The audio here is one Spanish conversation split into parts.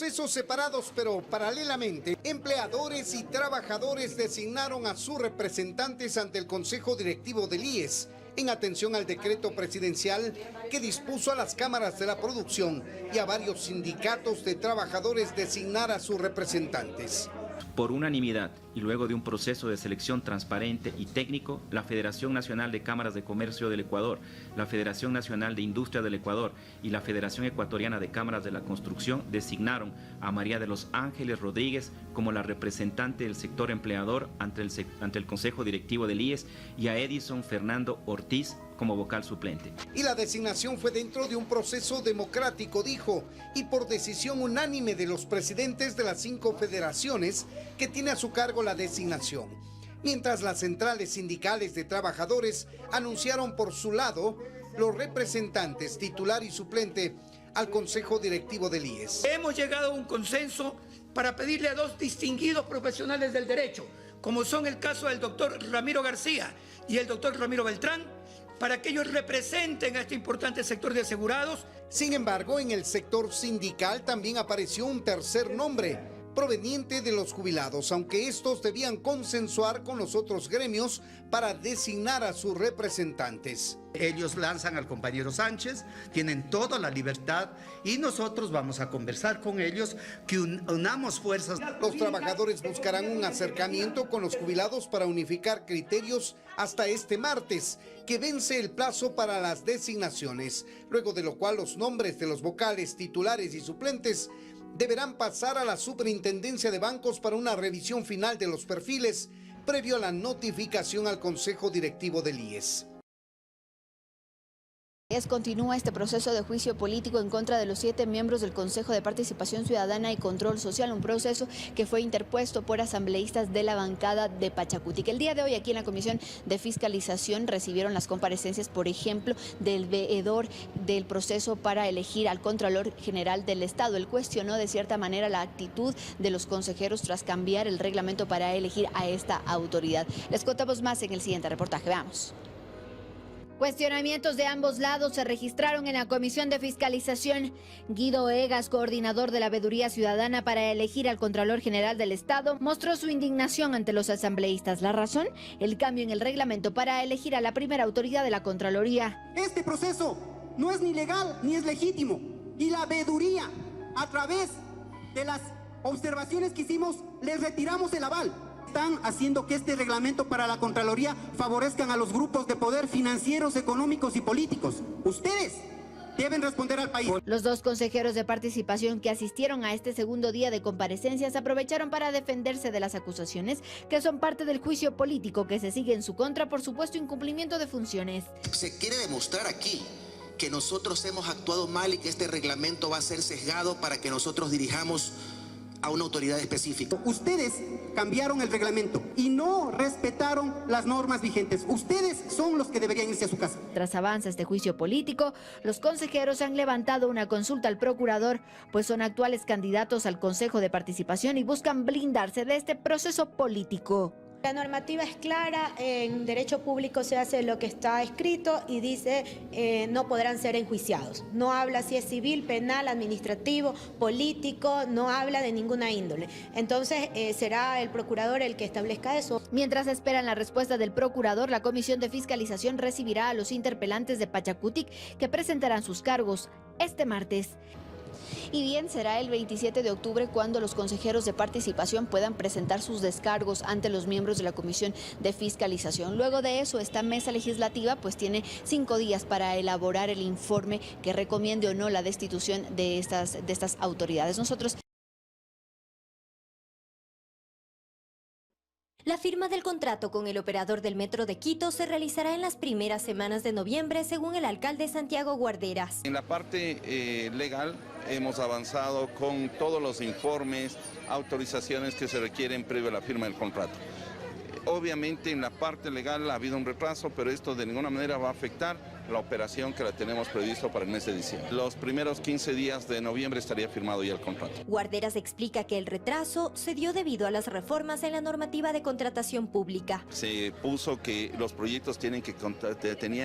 procesos separados pero paralelamente, empleadores y trabajadores designaron a sus representantes ante el Consejo Directivo del IES, en atención al decreto presidencial que dispuso a las cámaras de la producción y a varios sindicatos de trabajadores designar a sus representantes. Por unanimidad y luego de un proceso de selección transparente y técnico, la Federación Nacional de Cámaras de Comercio del Ecuador, la Federación Nacional de Industria del Ecuador y la Federación Ecuatoriana de Cámaras de la Construcción designaron a María de los Ángeles Rodríguez como la representante del sector empleador ante el Consejo Directivo del IES y a Edison Fernando Ortiz como vocal suplente. Y la designación fue dentro de un proceso democrático, dijo, y por decisión unánime de los presidentes de las 5 federaciones que tiene a su cargo la designación. Mientras las centrales sindicales de trabajadores anunciaron por su lado los representantes titular y suplente al Consejo Directivo del IES. Hemos llegado a un consenso para pedirle a 2 distinguidos profesionales del derecho, como son el caso del doctor Ramiro García y el doctor Ramiro Beltrán, para que ellos representen a este importante sector de asegurados. Sin embargo, en el sector sindical también apareció un tercer nombre, proveniente de los jubilados, aunque estos debían consensuar con los otros gremios para designar a sus representantes. Ellos lanzan al compañero Sánchez, tienen toda la libertad y nosotros vamos a conversar con ellos, que unamos fuerzas. Los trabajadores buscarán un acercamiento con los jubilados para unificar criterios hasta este martes, que vence el plazo para las designaciones, luego de lo cual los nombres de los vocales, titulares y suplentes deberán pasar a la Superintendencia de Bancos para una revisión final de los perfiles, previo a la notificación al Consejo Directivo del IES. Continúa este proceso de juicio político en contra de los 7 miembros del Consejo de Participación Ciudadana y Control Social, un proceso que fue interpuesto por asambleístas de la bancada de Pachacutic. El día de hoy aquí en la Comisión de Fiscalización recibieron las comparecencias, por ejemplo, del veedor del proceso para elegir al Contralor General del Estado. Él cuestionó de cierta manera la actitud de los consejeros tras cambiar el reglamento para elegir a esta autoridad. Les contamos más en el siguiente reportaje. Veamos. Cuestionamientos de ambos lados se registraron en la Comisión de Fiscalización. Guido Egas, coordinador de la Veeduría Ciudadana para elegir al Contralor General del Estado, mostró su indignación ante los asambleístas. ¿La razón? El cambio en el reglamento para elegir a la primera autoridad de la Contraloría. Este proceso no es ni legal ni es legítimo. Y la Veeduría, a través de las observaciones que hicimos, les retiramos el aval. Están haciendo que este reglamento para la Contraloría favorezcan a los grupos de poder financieros, económicos y políticos. Ustedes deben responder al país. Los 2 consejeros de participación que asistieron a este segundo día de comparecencias aprovecharon para defenderse de las acusaciones que son parte del juicio político que se sigue en su contra por supuesto incumplimiento de funciones. Se quiere demostrar aquí que nosotros hemos actuado mal y que este reglamento va a ser sesgado para que nosotros dirijamos a una autoridad específica. Ustedes cambiaron el reglamento y no respetaron las normas vigentes. Ustedes son los que deberían irse a su casa. Tras avances de juicio político, los consejeros han levantado una consulta al procurador, pues son actuales candidatos al Consejo de Participación y buscan blindarse de este proceso político. La normativa es clara, en derecho público se hace lo que está escrito y dice no podrán ser enjuiciados. No habla si es civil, penal, administrativo, político, no habla de ninguna índole. Entonces será el procurador el que establezca eso. Mientras esperan la respuesta del procurador, la Comisión de Fiscalización recibirá a los interpelantes de Pachacutic que presentarán sus cargos este martes. Y bien, será el 27 de octubre cuando los consejeros de participación puedan presentar sus descargos ante los miembros de la Comisión de Fiscalización. Luego de eso, esta mesa legislativa pues tiene 5 días para elaborar el informe que recomiende o no la destitución de estas autoridades. La firma del contrato con el operador del Metro de Quito se realizará en las primeras semanas de noviembre, según el alcalde Santiago Guarderas. En la parte legal hemos avanzado con todos los informes, autorizaciones que se requieren previo a la firma del contrato. Obviamente en la parte legal ha habido un retraso, pero esto de ninguna manera va a afectar la operación que la tenemos previsto para el mes de diciembre. Los primeros 15 días de noviembre estaría firmado ya el contrato. Guarderas explica que el retraso se dio debido a las reformas en la normativa de contratación pública. Se puso que los proyectos tenían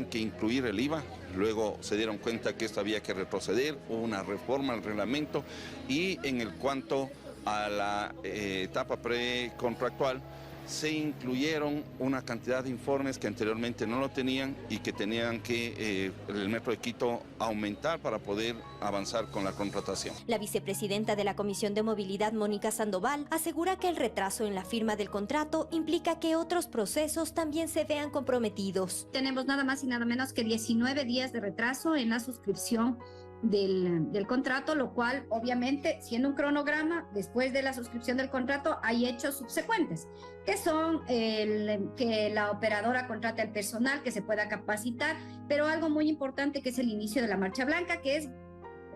que incluir el IVA, luego se dieron cuenta que esto había que retroceder, hubo una reforma al reglamento y en el cuanto a la etapa precontractual, se incluyeron una cantidad de informes que anteriormente no lo tenían y que tenían que el Metro de Quito aumentar para poder avanzar con la contratación. La vicepresidenta de la Comisión de Movilidad, Mónica Sandoval, asegura que el retraso en la firma del contrato implica que otros procesos también se vean comprometidos. Tenemos nada más y nada menos que 19 días de retraso en la suscripción del contrato, lo cual obviamente, siendo un cronograma, después de la suscripción del contrato hay hechos subsecuentes, que son que la operadora contrate al personal, que se pueda capacitar, pero algo muy importante que es el inicio de la marcha blanca, que es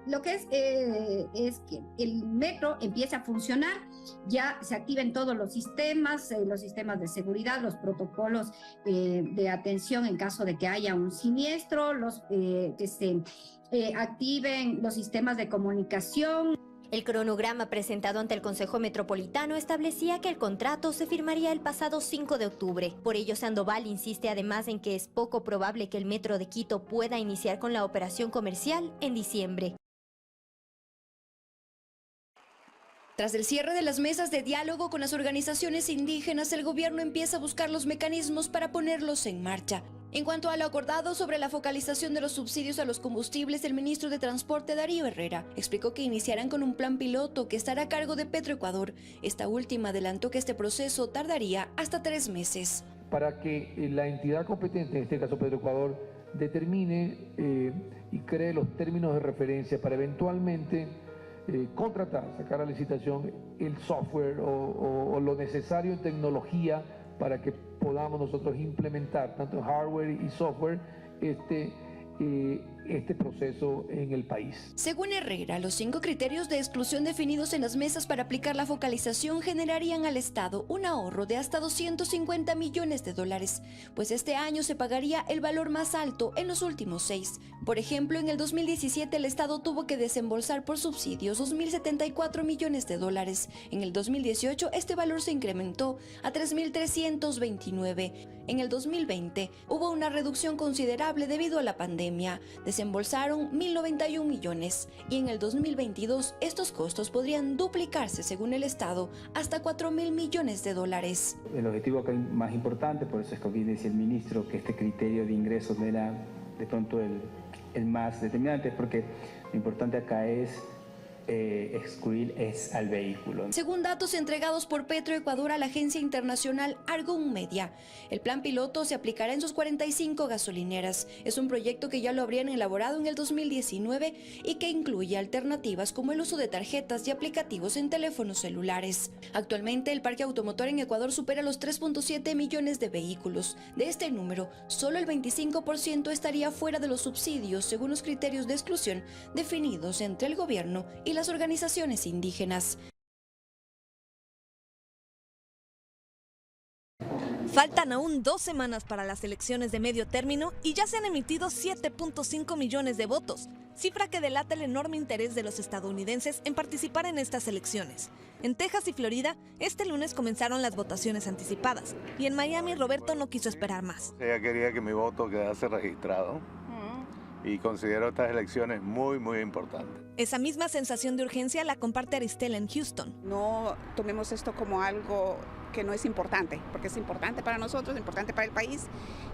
lo que es que el metro empiece a funcionar, ya se activen todos los sistemas de seguridad, los protocolos de atención en caso de que haya un siniestro, que se activen los sistemas de comunicación. El cronograma presentado ante el Consejo Metropolitano establecía que el contrato se firmaría el pasado 5 de octubre. Por ello, Sandoval insiste además en que es poco probable que el Metro de Quito pueda iniciar con la operación comercial en diciembre. Tras el cierre de las mesas de diálogo con las organizaciones indígenas, el gobierno empieza a buscar los mecanismos para ponerlos en marcha. En cuanto a lo acordado sobre la focalización de los subsidios a los combustibles, el ministro de Transporte, Darío Herrera, explicó que iniciarán con un plan piloto que estará a cargo de Petroecuador. Esta última adelantó que este proceso tardaría hasta 3 meses. Para que la entidad competente, en este caso Petroecuador, determine y cree los términos de referencia para eventualmente contratar, sacar a licitación el software o lo necesario en tecnología para que podamos nosotros implementar tanto en hardware y software este proceso en el país. Según Herrera, los 5 criterios de exclusión definidos en las mesas para aplicar la focalización generarían al Estado un ahorro de hasta $250 millones, pues este año se pagaría el valor más alto en los últimos 6. Por ejemplo, en el 2017 el Estado tuvo que desembolsar por subsidios $2.074 millones. En el 2018 este valor se incrementó a $3.329. En el 2020 hubo una reducción considerable debido a la pandemia. Desembolsaron $1.091 millones y en el 2022 estos costos podrían duplicarse, según el Estado, hasta $4.000 millones. El objetivo acá más importante, por eso es que aquí decía el ministro que este criterio de ingresos no era de pronto el más determinante, porque lo importante acá es excluir al vehículo. Según datos entregados por Petroecuador a la agencia internacional Argon Media, el plan piloto se aplicará en sus 45 gasolineras. Es un proyecto que ya lo habrían elaborado en el 2019 y que incluye alternativas como el uso de tarjetas y aplicativos en teléfonos celulares. Actualmente el parque automotor en Ecuador supera los 3.7 millones de vehículos. De este número, solo el 25% estaría fuera de los subsidios según los criterios de exclusión definidos entre el gobierno y las organizaciones indígenas. Faltan aún 2 semanas para las elecciones de medio término y ya se han emitido 7.5 millones de votos, cifra que delata el enorme interés de los estadounidenses en participar en estas elecciones. En Texas y Florida, este lunes comenzaron las votaciones anticipadas y en Miami Roberto no quiso esperar más. Ella quería que mi voto quedase registrado y considero estas elecciones muy, muy importantes. Esa misma sensación de urgencia la comparte Aristela en Houston. No tomemos esto como algo que no es importante, porque es importante para nosotros, es importante para el país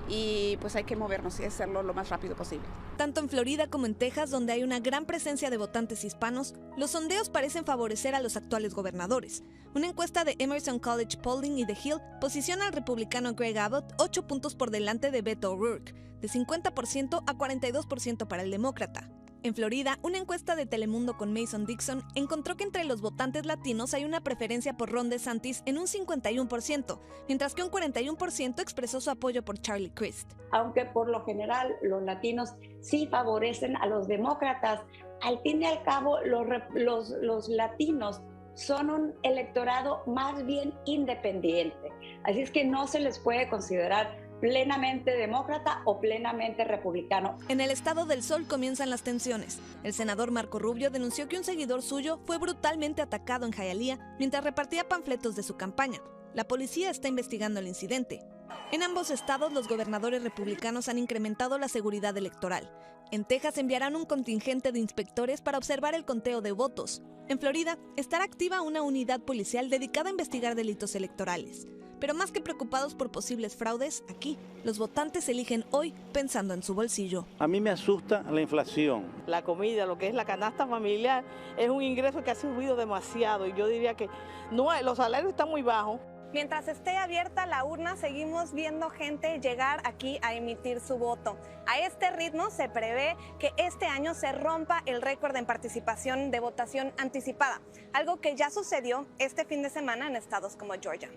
y pues hay que movernos y hacerlo lo más rápido posible. Tanto en Florida como en Texas, donde hay una gran presencia de votantes hispanos, los sondeos parecen favorecer a los actuales gobernadores. Una encuesta de Emerson College Polling y The Hill posiciona al republicano Greg Abbott 8 puntos por delante de Beto O'Rourke, de 50% a 42% para el demócrata. En Florida, una encuesta de Telemundo con Mason Dixon encontró que entre los votantes latinos hay una preferencia por Ron DeSantis en un 51%, mientras que un 41% expresó su apoyo por Charlie Crist. Aunque por lo general los latinos sí favorecen a los demócratas, al fin y al cabo los latinos son un electorado más bien independiente, así es que no se les puede considerar plenamente demócrata o plenamente republicano. En el estado del Sol comienzan las tensiones. El senador Marco Rubio denunció que un seguidor suyo fue brutalmente atacado en Hialeah mientras repartía panfletos de su campaña. La policía está investigando el incidente. En ambos estados, los gobernadores republicanos han incrementado la seguridad electoral. En Texas enviarán un contingente de inspectores para observar el conteo de votos. En Florida estará activa una unidad policial dedicada a investigar delitos electorales. Pero más que preocupados por posibles fraudes, aquí los votantes eligen hoy pensando en su bolsillo. A mí me asusta la inflación. La comida, lo que es la canasta familiar, es un ingreso que ha subido demasiado y yo diría que no, los salarios están muy bajos. Mientras esté abierta la urna, seguimos viendo gente llegar aquí a emitir su voto. A este ritmo se prevé que este año se rompa el récord en participación de votación anticipada, algo que ya sucedió este fin de semana en estados como Georgia.